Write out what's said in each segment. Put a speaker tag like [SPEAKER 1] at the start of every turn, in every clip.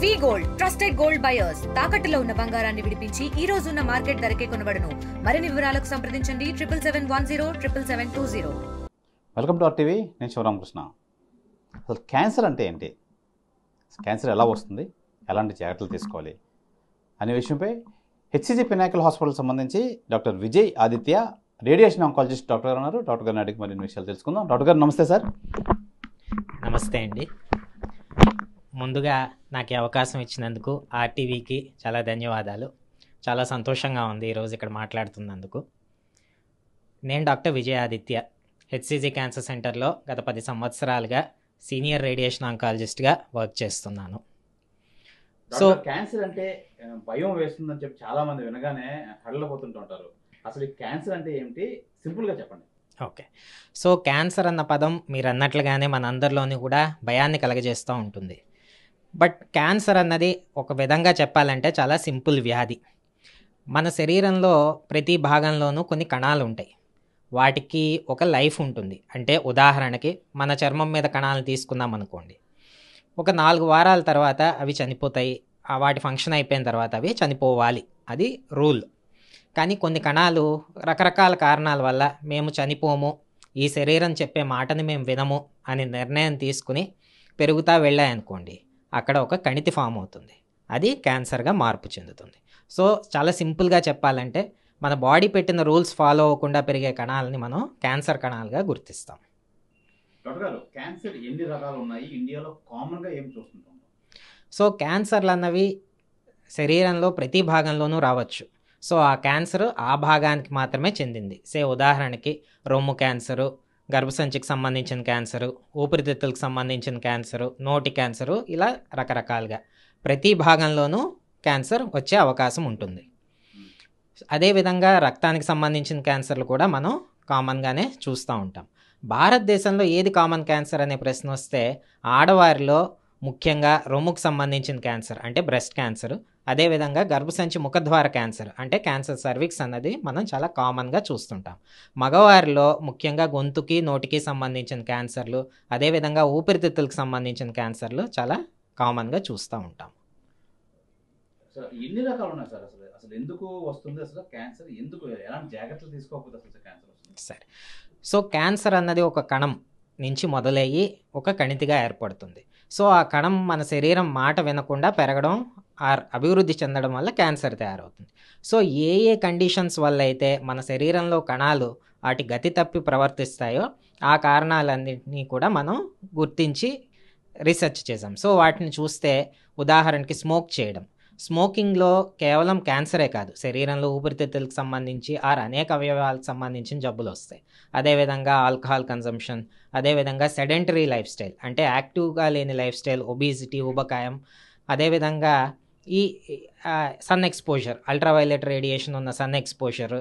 [SPEAKER 1] వి gold trusted gold buyers తాకట్టులో ఉన్న బంగారాన్ని విడిపించి ఈ రోజు ఉన్న మార్కెట్ ధరకే కొనబడును. మరిన్ని వివరాలకు సంప్రదించండి 77707720.
[SPEAKER 2] Welcome to RTV. నేను శివరామకృష్ణ. అసలు క్యాన్సర్ అంటే ఏంటి, క్యాన్సర్ ఎలా వస్తుంది, ఎలాంటి జాగ్రత్తలు తీసుకోవాలి అనే విషయంపై హెచ్సిజి పినాకిల్ హాస్పిటల్ సంబంధించి doctor Vijay Aditya radiation oncologist doctor గారు ఉన్నారు. డాక్టర్ గారిని అడిగి మరిన్ని విషయాలు తెలుసుకుందాం. డాక్టర్ గారు నమస్తే సార్.
[SPEAKER 3] నమస్తే అండి. ముందుగా నాకు ఈ అవకాశం ఇచ్చినందుకు RTVకి చాలా ధన్యవాదాలు. చాలా సంతోషంగా ఉంది ఈరోజు ఇక్కడ మాట్లాడుతున్నందుకు. నేను doctor Vijay Aditya, HCG cancer సెంటర్లో గత 10 సంవత్సరాలుగా సీనియర్ రేడియేషన్ ఆంకాలజిస్ట్గా వర్క్ చేస్తున్నాను.
[SPEAKER 2] సో క్యాన్సర్ అంటే భయం వేస్తుందని చెప్పి చాలా మంది వినగానే హడలిపోతుంటారు. అసలు ఈ క్యాన్సర్ అంటే ఏమిటి, సింపుల్గా చెప్పండి.
[SPEAKER 3] ఓకే, సో క్యాన్సర్ అన్న పదం మీరు అన్నట్లుగానే మన అందరిలోని కూడా భయాన్ని కలగజేస్తూ ఉంటుంది. బట్ క్యాన్సర్ అన్నది ఒక విధంగా చెప్పాలంటే చాలా సింపుల్ వ్యాధి. మన శరీరంలో ప్రతి భాగంలోనూ కొన్ని కణాలు ఉంటాయి. వాటికి ఒక లైఫ్ ఉంటుంది. అంటే ఉదాహరణకి మన చర్మం మీద కణాలను తీసుకున్నాం అనుకోండి, ఒక 4 వారాల తర్వాత అవి చనిపోతాయి. వాటి ఫంక్షన్ అయిపోయిన తర్వాత అవి చనిపోవాలి, అది రూల్. కానీ కొన్ని కణాలు రకరకాల కారణాల వల్ల మేము చనిపోము, ఈ శరీరం చెప్పే మాటని మేము వినము అని నిర్ణయం తీసుకుని పెరుగుతూ వెళ్ళాయనుకోండి, అక్కడ ఒక కణితి ఫామ్ అవుతుంది. అది క్యాన్సర్గా మార్పు చెందుతుంది. సో చాలా సింపుల్గా చెప్పాలంటే మన బాడీ పెట్టిన రూల్స్ ఫాలో అవ్వకుండా పెరిగే కణాలని మనం క్యాన్సర్ కణాలుగా గుర్తిస్తాం.
[SPEAKER 2] డాక్టర్ గారు, క్యాన్సర్ ఎన్ని రకాలు ఉన్నాయి, ఇండియాలో కామన్గా ఏం చూస్తుంటాం?
[SPEAKER 3] సో క్యాన్సర్లు అన్నవి శరీరంలో ప్రతి భాగంలోనూ రావచ్చు. సో ఆ క్యాన్సర్ ఆ భాగానికి మాత్రమే చెందింది. ఉదాహరణకి రొమ్ము క్యాన్సరు, గర్భసంచికి సంబంధించిన క్యాన్సరు, ఊపిరితిత్తులకు సంబంధించిన క్యాన్సరు, నోటి క్యాన్సరు, ఇలా రకరకాలుగా ప్రతి భాగంలోనూ క్యాన్సర్ వచ్చే అవకాశం ఉంటుంది. అదేవిధంగా రక్తానికి సంబంధించిన క్యాన్సర్లు కూడా మనం కామన్గానే చూస్తూ ఉంటాం. భారతదేశంలో ఏది కామన్ క్యాన్సర్ అనే ప్రశ్న వస్తే ఆడవారిలో ముఖ్యంగా రొమ్ముకు సంబంధించిన క్యాన్సర్ అంటే బ్రెస్ట్ క్యాన్సర్, అదేవిధంగా గర్భసంచి ముఖద్వార క్యాన్సర్ అంటే క్యాన్సర్ సర్విక్స్ అన్నది మనం చాలా కామన్గా చూస్తుంటాం. మగవారిలో ముఖ్యంగా గొంతుకి నోటికి సంబంధించిన క్యాన్సర్లు, అదేవిధంగా ఊపిరితిత్తులకు సంబంధించిన క్యాన్సర్లు చాలా కామన్గా చూస్తూ ఉంటాం.
[SPEAKER 2] ఎన్ని రకాలు ఉన్నాయి సార్? అసలు ఎందుకు వస్తుంది అసలు క్యాన్సర్, ఎందుకు ఎలాంటి జాగ్రత్తలు తీసుకోకపోతే అసలు క్యాన్సర్ వస్తుంది?
[SPEAKER 3] సరే, సో క్యాన్సర్ అన్నది ఒక కణం నుంచి మొదలయ్యి ఒక కణితిగా ఏర్పడుతుంది. సో ఆ కణం మన శరీరం మాట వినకుండా పెరగడం అభివృద్ధి చెందడం వల్ల క్యాన్సర్ తయారవుతుంది. సో ఏ ఏ కండిషన్స్ వల్ల అయితే మన శరీరంలో కణాలు వాటి గతి తప్పి ప్రవర్తిస్తాయో ఆ కారణాలన్నింటినీ కూడా మనం గుర్తించి రీసెర్చ్ చేసాం. సో వాటిని చూస్తే ఉదాహరణకి స్మోక్ చేయడం. స్మోకింగ్లో కేవలం క్యాన్సరే కాదు, శరీరంలో ఊపిరితిత్తులకు సంబంధించి అనేక అవయవాలకు సంబంధించిన జబ్బులు వస్తాయి. అదేవిధంగా ఆల్కహాల్ కన్జంప్షన్, అదేవిధంగా సెడెంటరీ లైఫ్ స్టైల్ అంటే యాక్టివ్గా లేని లైఫ్ స్టైల్, ఒబిసిటీ, ఊబకాయం, అదేవిధంగా ఈ సన్ ఎక్స్పోజర్, అల్ట్రావైలెట్ రేడియేషన్ ఉన్న సన్ ఎక్స్పోజర్,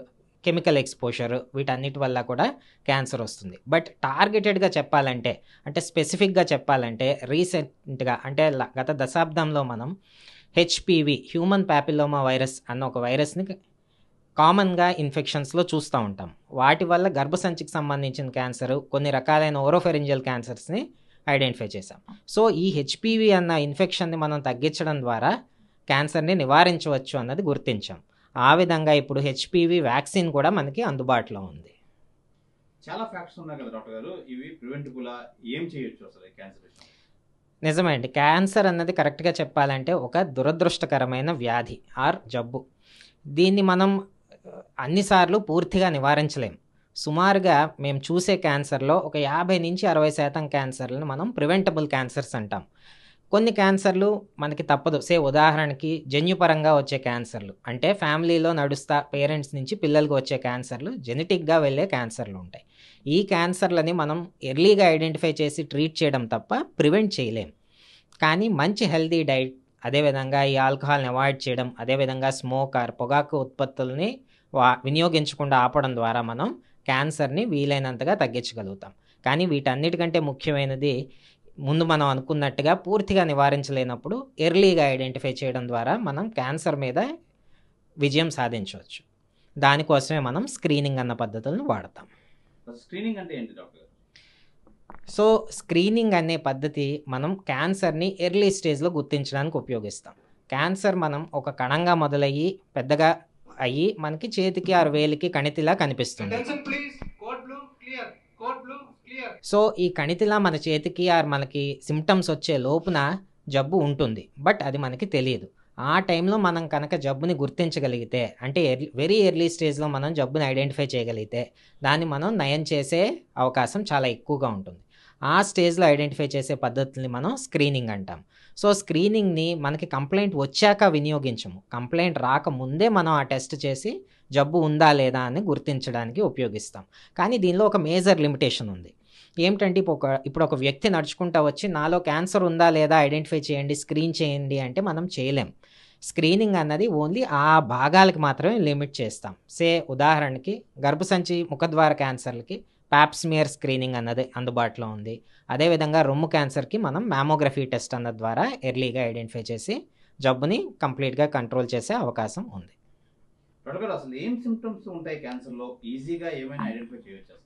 [SPEAKER 3] కెమికల్ ఎక్స్పోజర్, వీటన్నిటి వల్ల కూడా క్యాన్సర్ వస్తుంది. బట్ టార్గెటెడ్గా చెప్పాలంటే, అంటే స్పెసిఫిక్గా చెప్పాలంటే రీసెంట్గా అంటే గత దశాబ్దంలో మనం HPV హ్యూమన్ ప్యాపిలోమా వైరస్ అన్న ఒక వైరస్ని కామన్గా ఇన్ఫెక్షన్స్లో చూస్తూ ఉంటాం. వాటి వల్ల గర్భసంచికి సంబంధించిన క్యాన్సర్, కొన్ని రకాలైన ఓరోఫెరింజియల్ క్యాన్సర్స్ని ఐడెంటిఫై చేశాం. సో ఈ HPV అన్న ఇన్ఫెక్షన్ని మనం తగ్గించడం ద్వారా క్యాన్సర్ని నివారించవచ్చు అన్నది గుర్తించాం. ఆ విధంగా ఇప్పుడు HPV వ్యాక్సిన్ కూడా మనకి అందుబాటులో ఉంది.
[SPEAKER 2] చాలా ఫ్యాక్ట్స్ ఉన్నాయి కదా డాక్టర్ గారు, ఇవి ప్రివెంటబులా, ఏం చేయొచ్చు అసలు క్యాన్సర్?
[SPEAKER 3] నిజమే అండి, క్యాన్సర్ అన్నది కరెక్ట్గా చెప్పాలంటే ఒక దురదృష్టకరమైన వ్యాధి జబ్బు. దీన్ని మనం అన్నిసార్లు పూర్తిగా నివారించలేం. సుమారుగా మేము చూసే క్యాన్సర్లో ఒక 50 నుంచి 60% క్యాన్సర్లను మనం ప్రివెంటబుల్ క్యాన్సర్స్ అంటాం. కొన్ని క్యాన్సర్లు మనకి తప్పదు. ఉదాహరణకి జన్యుపరంగా వచ్చే క్యాన్సర్లు అంటే ఫ్యామిలీలో నడుస్తా పేరెంట్స్ నుంచి పిల్లలకు వచ్చే క్యాన్సర్లు, జెనెటిక్గా వెళ్ళే క్యాన్సర్లు ఉంటాయి. ఈ క్యాన్సర్లని మనం ఎర్లీగా ఐడెంటిఫై చేసి ట్రీట్ చేయడం తప్ప ప్రివెంట్ చేయలేం. కానీ మంచి హెల్దీ డైట్, అదేవిధంగా ఈ ఆల్కహాల్ని అవాయిడ్ చేయడం, అదేవిధంగా స్మోక్ పొగాకు ఉత్పత్తుల్ని వినియోగించకుండా ఆపడం ద్వారా మనం క్యాన్సర్ని వీలైనంతగా తగ్గించగలుగుతాం. కానీ వీటన్నిటికంటే ముఖ్యమైనది ముందు మనం అనుకున్నట్టుగా పూర్తిగా నివారించలేనప్పుడు ఎర్లీగా ఐడెంటిఫై చేయడం ద్వారా మనం క్యాన్సర్ మీద విజయం సాధించవచ్చు. దానికోసమే మనం స్క్రీనింగ్ అన్న పద్ధతులను వాడతాం.
[SPEAKER 2] స్క్రీనింగ్ అంటే ఏంటి డాక్టర్?
[SPEAKER 3] సో స్క్రీనింగ్ అనే పద్ధతి మనం క్యాన్సర్ని ఎర్లీ స్టేజ్లో గుర్తించడానికి ఉపయోగిస్తాం. క్యాన్సర్ మనం ఒక కణంగా మొదలయ్యి పెద్దగా అయ్యి మనకి చేతికి 6 వేలికి కణితిలా కనిపిస్తుంది. సో ఈ కణితిలా మన చేతికి మనకి సిమ్టమ్స్ వచ్చే లోపున జబ్బు ఉంటుంది, బట్ అది మనకి తెలియదు. ఆ టైంలో మనం కనుక జబ్బుని గుర్తించగలిగితే, అంటే వెరీ ఎర్లీ స్టేజ్లో మనం జబ్బుని ఐడెంటిఫై చేయగలిగితే దాన్ని మనం నయం చేసే అవకాశం చాలా ఎక్కువగా ఉంటుంది. ఆ స్టేజ్లో ఐడెంటిఫై చేసే పద్ధతిని మనం స్క్రీనింగ్ అంటాం. సో స్క్రీనింగ్ని మనకి కంప్లైంట్ వచ్చాక వినియోగించము, కంప్లైంట్ రాకముందే మనం ఆ టెస్ట్ చేసి జబ్బు ఉందా లేదా అని గుర్తించడానికి ఉపయోగిస్తాం. కానీ దీనిలో ఒక మేజర్ లిమిటేషన్ ఉంది. ఏమిటంటే ఇప్పుడు ఒక వ్యక్తి నడుచుకుంటూ వచ్చి నాలో క్యాన్సర్ ఉందా లేదా ఐడెంటిఫై చేయండి, స్క్రీన్ చేయండి అంటే మనం చేయలేం. స్క్రీనింగ్ అన్నది ఓన్లీ ఆ భాగాలకి మాత్రమే లిమిట్ చేస్తాం. ఉదాహరణకి గర్భసంచి ముఖద్వార క్యాన్సర్లకి ప్యాప్స్మియర్ స్క్రీనింగ్ అన్నది అందుబాటులో ఉంది. అదేవిధంగా రొమ్ము క్యాన్సర్కి మనం మ్యామోగ్రఫీ టెస్ట్ అన్నది ద్వారా ఎర్లీగా ఐడెంటిఫై చేసి జబ్బుని కంప్లీట్గా కంట్రోల్ చేసే అవకాశం ఉంది.
[SPEAKER 2] అసలు ఏం సిమ్టమ్స్ ఉంటాయి క్యాన్సర్లో, ఈజీగా ఏమైనా ఐడెంటిఫై చేయొచ్చు? అసలు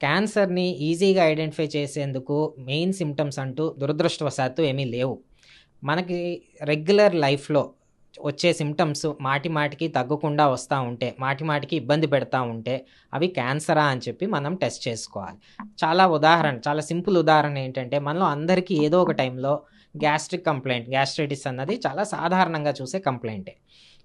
[SPEAKER 3] క్యాన్సర్ని ఈజీగా ఐడెంటిఫై చేసేందుకు మెయిన్ సిమ్టమ్స్ అంటూ దురదృష్టవశాత్తు ఏమీ లేవు. మనకి రెగ్యులర్ లైఫ్లో వచ్చే సిమ్టమ్స్ మాటికి తగ్గకుండా వస్తూ ఉంటే, మాటికి ఇబ్బంది పెడతా ఉంటే అవి క్యాన్సరా అని చెప్పి మనం టెస్ట్ చేసుకోవాలి. చాలా సింపుల్ ఉదాహరణ ఏంటంటే, మనలో అందరికీ ఏదో ఒక టైంలో గ్యాస్ట్రిక్ కంప్లైంట్, గ్యాస్ట్రైటిస్ అన్నది చాలా సాధారణంగా చూసే కంప్లైంటే.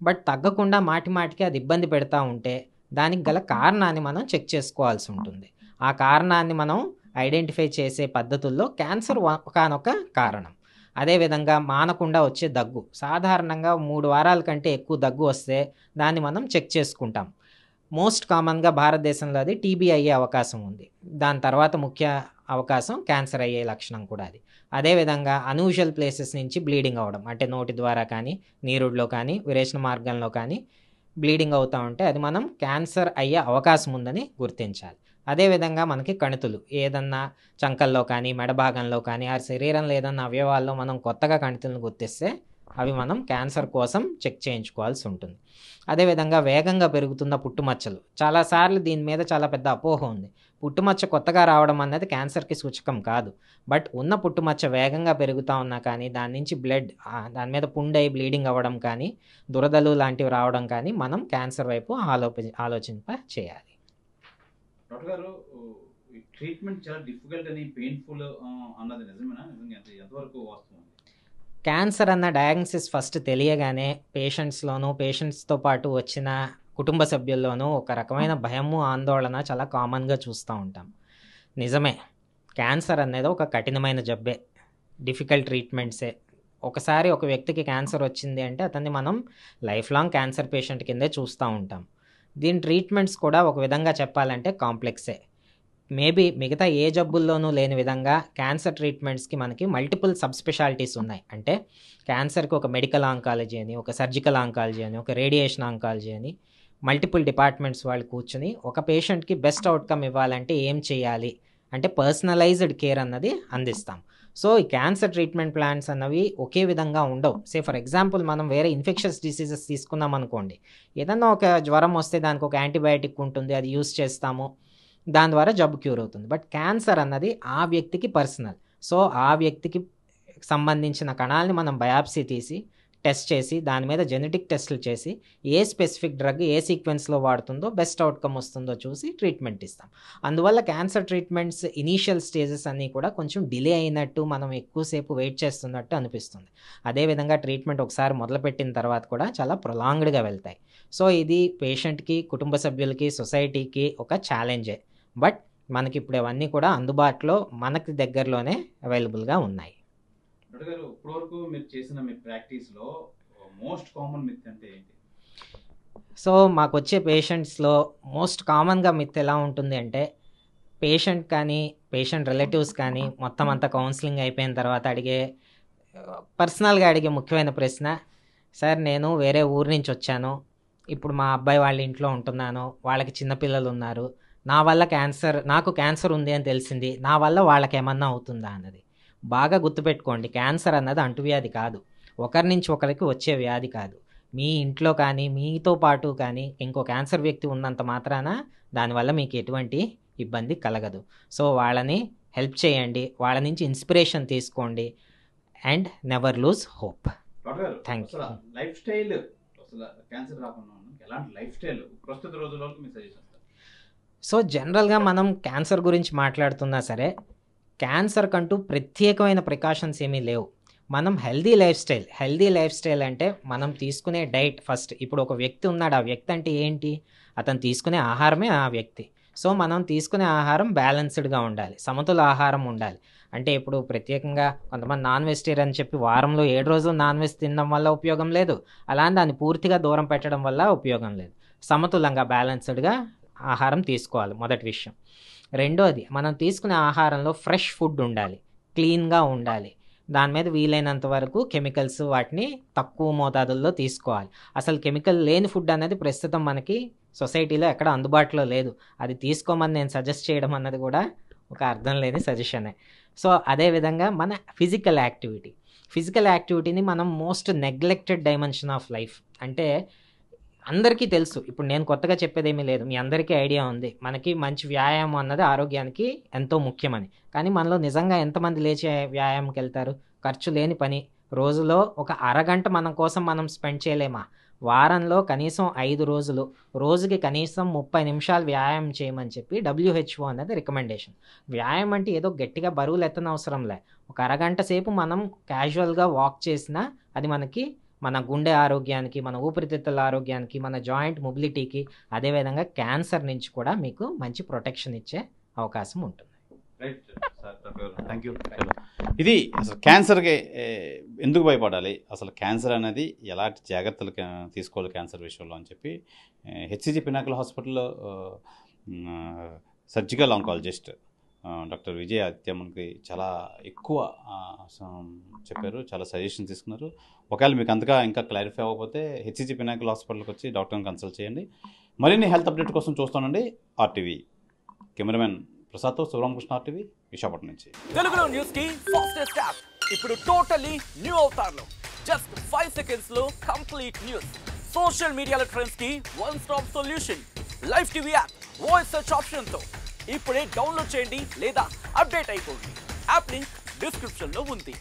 [SPEAKER 3] బట్ తగ్గకుండా మాటికి అది ఇబ్బంది పెడతా ఉంటే దానికి గల కారణాన్ని మనం చెక్ చేసుకోవాల్సి ఉంటుంది. ఆ కారణాన్ని మనం ఐడెంటిఫై చేసే పద్ధతుల్లో క్యాన్సర్ ఒకనొక కారణం. అదేవిధంగా మానకుండా వచ్చే దగ్గు, సాధారణంగా 3 వారాల కంటే ఎక్కువ దగ్గు వస్తే దాన్ని మనం చెక్ చేసుకుంటాం. మోస్ట్ కామన్గా భారతదేశంలో అది టీబీ అయ్యే అవకాశం ఉంది. దాని తర్వాత ముఖ్య అవకాశం క్యాన్సర్ అయ్యే లక్షణం కూడా అది. అదేవిధంగా అనూజువల్ ప్లేసెస్ నుంచి బ్లీడింగ్ అవ్వడం, అంటే నోటి ద్వారా కానీ, నీరుడిలో కానీ, విరేచన మార్గంలో కానీ బ్లీడింగ్ అవుతూ ఉంటే అది మనం క్యాన్సర్ అయ్యే అవకాశం ఉందని గుర్తించాలి. అదేవిధంగా మనకి కణితులు ఏదన్నా చంకల్లో కానీ, మెడభాగంలో కానీ, ఆ శరీరంలో ఏదన్నా అవయవాల్లో మనం కొత్తగా కణితులను గుర్తిస్తే అవి మనం క్యాన్సర్ కోసం చెక్ చేయించుకోవాల్సి ఉంటుంది. అదేవిధంగా వేగంగా పెరుగుతున్న పుట్టుమచ్చలు, చాలాసార్లు దీని మీద చాలా పెద్ద అపోహ ఉంది. పుట్టుమచ్చ కొత్తగా రావడం అన్నది క్యాన్సర్కి సూచకం కాదు. బట్ ఉన్న పుట్టుమచ్చ వేగంగా పెరుగుతూ ఉన్నా కానీ, దాని నుంచి బ్లడ్, దాని మీద పుండై బ్లీడింగ్ అవ్వడం కానీ, దురదలు లాంటివి రావడం కానీ మనం క్యాన్సర్ వైపు ఆలోచింప చేయాలి.
[SPEAKER 2] డాక్టర్ గారు, ట్రీట్మెంట్ చాలా డిఫికల్ట్ అని, పెయిన్ఫుల్ అన్నది నిజమేనా? ఎంతవరకు వాస్తవం?
[SPEAKER 3] క్యాన్సర్ అన్న డయాగ్నోసిస్ ఫస్ట్ తెలియగానే పేషెంట్స్తో పాటు వచ్చిన కుటుంబ సభ్యుల్లోనూ ఒక రకమైన భయము, ఆందోళన చాలా కామన్గా చూస్తూ ఉంటాం. నిజమే, క్యాన్సర్ అనేది ఒక కఠినమైన జబ్బే, డిఫికల్ట్ ట్రీట్మెంట్సే. ఒకసారి ఒక వ్యక్తికి క్యాన్సర్ వచ్చింది అంటే అతన్ని మనం లైఫ్ లాంగ్ క్యాన్సర్ పేషెంట్ కిందే చూస్తూ ఉంటాం. దీని ట్రీట్మెంట్స్ కూడా ఒక విధంగా చెప్పాలంటే కాంప్లెక్సే. మేబీ మిగతా ఏ జబ్బుల్లోనూ లేని విధంగా క్యాన్సర్ ట్రీట్మెంట్స్కి మనకి మల్టిపుల్ సబ్ స్పెషాలిటీస్ ఉన్నాయి. అంటే క్యాన్సర్కి ఒక మెడికల్ ఆంకాలజీ అని, ఒక సర్జికల్ ఆంకాలజీ అని, ఒక రేడియేషన్ ఆంకాలజీ అని మల్టిపుల్ డిపార్ట్మెంట్స్ వాళ్ళు కూర్చుని ఒక పేషెంట్కి బెస్ట్ అవుట్కమ్ ఇవ్వాలంటే ఏం చేయాలి అంటే పర్సనలైజ్డ్ కేర్ అన్నది అందిస్తాం. సో ఈ క్యాన్సర్ ట్రీట్మెంట్ ప్లాన్స్ అన్నవి ఒకే విధంగా ఉండవు. ఫర్ ఎగ్జాంపుల్ మనం వేరే ఇన్ఫెక్షన్స్ డిసీజెస్ తీసుకున్నాం అనుకోండి, ఏదన్నా ఒక జ్వరం వస్తే దానికి ఒక యాంటీబయాటిక్ ఉంటుంది, అది యూస్ చేస్తాము, దాని ద్వారా జబ్బు క్యూర్ అవుతుంది. బట్ క్యాన్సర్ అన్నది ఆ వ్యక్తికి పర్సనల్. సో ఆ వ్యక్తికి సంబంధించిన కణాలని మనం బయాప్సీ తీసి టెస్ట్ చేసి దాని మీద జెనెటిక్ టెస్టులు చేసి ఏ స్పెసిఫిక్ డ్రగ్ ఏ సీక్వెన్స్లో వాడుతుందో బెస్ట్ అవుట్కమ్ వస్తుందో చూసి ట్రీట్మెంట్ ఇస్తాం. అందువల్ల క్యాన్సర్ ట్రీట్మెంట్స్ ఇనీషియల్ స్టేజెస్ అన్నీ కూడా కొంచెం డిలే అయినట్టు, మనం ఎక్కువసేపు వెయిట్ చేస్తున్నట్టు అనిపిస్తుంది. అదేవిధంగా ట్రీట్మెంట్ ఒకసారి మొదలుపెట్టిన తర్వాత కూడా చాలా ప్రొలాంగ్డ్గా వెళ్తాయి. సో ఇది పేషెంట్కి, కుటుంబ సభ్యులకి, సొసైటీకి ఒక ఛాలెంజే. బట్ మనకి ఇప్పుడు అవన్నీ కూడా అందుబాటులో మనకి దగ్గరలోనే అవైలబుల్గా ఉన్నాయి.
[SPEAKER 2] డాక్టర్ గారు, ఇప్పటివరకు మీరు చేసిన మీ ప్రాక్టీస్లో మోస్ట్ కామన్ మిత్ అంటే ఏంటి?
[SPEAKER 3] సో మాకు వచ్చే పేషెంట్స్లో మోస్ట్ కామన్గా మిత్ ఎలా ఉంటుంది అంటే, పేషెంట్ కానీ పేషెంట్ రిలేటివ్స్ కానీ మొత్తం అంతా కౌన్సిలింగ్ అయిపోయిన తర్వాత పర్సనల్గా అడిగే ముఖ్యమైన ప్రశ్న, సార్ నేను వేరే ఊరు నుంచి వచ్చాను, ఇప్పుడు మా అబ్బాయి వాళ్ళ ఇంట్లో ఉంటున్నాను, వాళ్ళకి చిన్నపిల్లలు ఉన్నారు, నాకు క్యాన్సర్ ఉంది అని తెలిసింది, నా వల్ల వాళ్ళకి ఏమన్నా అవుతుందా అన్నది. బాగా గుర్తుపెట్టుకోండి, క్యాన్సర్ అన్నది అంటువ్యాధి కాదు, ఒకరి నుంచి ఒకరికి వచ్చే వ్యాధి కాదు. మీ ఇంట్లో కానీ మీతో పాటు కానీ ఇంకో క్యాన్సర్ వ్యక్తి ఉన్నంత మాత్రాన దానివల్ల మీకు ఎటువంటి ఇబ్బంది కలగదు. సో వాళ్ళని హెల్ప్ చేయండి, వాళ్ళ నుంచి ఇన్స్పిరేషన్ తీసుకోండి and never lose hope. Thank you.
[SPEAKER 2] Life style అసలు క్యాన్సర్ రాకుండా ఎలాంటి లైఫ్ స్టైల్ ప్రస్తుత రోజుల్లో మీ సజెషన్?
[SPEAKER 3] సో జనరల్గా మనం క్యాన్సర్ గురించి మాట్లాడుతున్నా సరే క్యాన్సర్ కంటూ ప్రత్యేకమైన ప్రికాషన్స్ ఏమీ లేవు. మనం హెల్దీ లైఫ్ స్టైల్ అంటే మనం తీసుకునే డైట్ ఫస్ట్. ఇప్పుడు ఒక వ్యక్తి ఉన్నాడు, ఆ వ్యక్తి అంటే ఏంటి? అతను తీసుకునే ఆహారమే ఆ వ్యక్తి. సో మనం తీసుకునే ఆహారం బ్యాలెన్స్డ్గా ఉండాలి, సమతుల ఆహారం ఉండాలి. అంటే ఇప్పుడు ప్రత్యేకంగా కొంతమంది నాన్ వెజిటేరియన్ చెప్పి వారంలో 7 రోజులు నాన్ వెజ్ తినడం వల్ల ఉపయోగం లేదు, అలానే దాన్ని పూర్తిగా దూరం పెట్టడం వల్ల ఉపయోగం లేదు. సమతులంగా బ్యాలెన్స్డ్గా ఆహారం తీసుకోవాలి, మొదటి విషయం. రెండోది, మనం తీసుకునే ఆహారంలో ఫ్రెష్ ఫుడ్ ఉండాలి, క్లీన్గా ఉండాలి. దాని మీద వీలైనంత వరకు కెమికల్స్ వాటిని తక్కువ మోతాదుల్లో తీసుకోవాలి. అసలు కెమికల్ లేని ఫుడ్ అనేది ప్రస్తుతం మనకి సొసైటీలో ఎక్కడ అందుబాటులో లేదు. అది తీసుకోమని నేను సజెస్ట్ చేయడం అన్నది కూడా ఒక అర్థం లేని సజెషనే. సో అదేవిధంగా మన ఫిజికల్ యాక్టివిటీని మనం most neglected dimension of life. అంటే అందరికీ తెలుసు, ఇప్పుడు నేను కొత్తగా చెప్పేదేమీ లేదు, మీ అందరికీ ఐడియా ఉంది, మనకి మంచి వ్యాయామం అన్నది ఆరోగ్యానికి ఎంతో ముఖ్యమని. కానీ మనలో నిజంగా ఎంతమంది లేచి వ్యాయామంకి వెళ్తారు? ఖర్చు లేని పని. రోజులో ఒక అరగంట మన కోసం మనం స్పెండ్ చేయలేమా? వారంలో కనీసం 5 రోజులు, రోజుకి కనీసం 30 నిమిషాలు వ్యాయామం చేయమని చెప్పి WHO అనేది రికమెండేషన్. వ్యాయామం అంటే ఏదో గట్టిగా బరువులు ఎత్తనవసరం లే, ఒక అరగంట సేపు మనం క్యాజువల్గా వాక్ చేసినా అది మనకి మన గుండె ఆరోగ్యానికి, మన ఊపిరితిత్తుల ఆరోగ్యానికి, మన జాయింట్ మొబిలిటీకి, అదేవిధంగా క్యాన్సర్ నుంచి కూడా మీకు మంచి ప్రొటెక్షన్ ఇచ్చే అవకాశం ఉంటుంది.
[SPEAKER 2] Right sir, thank you. ఇది అసలు క్యాన్సర్కి ఎందుకు భయపడాలి, అసలు క్యాన్సర్ అనేది ఎలాంటి జాగ్రత్తలు తీసుకోవాలి క్యాన్సర్ విషయంలో అని చెప్పి హెచ్సిజి పినాకిల్ హాస్పిటల్లో surgical oncologist doctor Vijay Aditya మనకి చాలా ఎక్కువ చెప్పారు, చాలా సజెషన్స్ తీసుకున్నారు. ఒకవేళ మీకు అంతగా ఇంకా క్లారిఫై అవ్వకపోతే హెచ్సిజి పినాకిల్ హాస్పిటల్కి వచ్చి డాక్టర్ని కన్సల్ట్ చేయండి. మరిన్ని హెల్త్ అప్డేట్ కోసం చూస్తానండి RTV. కెమెరామెన్ ప్రసాద్తో శివరామకృష్ణ, RTV విశాఖపట్నం నుంచి.
[SPEAKER 4] తెలుగులో న్యూస్ కి ఫాస్టెస్ట్ యాప్ ఇప్పుడు టోటల్లీ న్యూ అవతార్లో జస్ట్ 5 సెకండ్స్ లో కంప్లీట్ న్యూస్. సోషల్ మీడియాలో ట్రెండ్స్ కి one stop solution. Live TV app voice search option తో ఇప్పుడే డౌన్లోడ్ చేయండి లేదా అప్డేట్ అయిపోండి. యాప్ లింక్ డిస్క్రిప్షన్ లో ఉంది.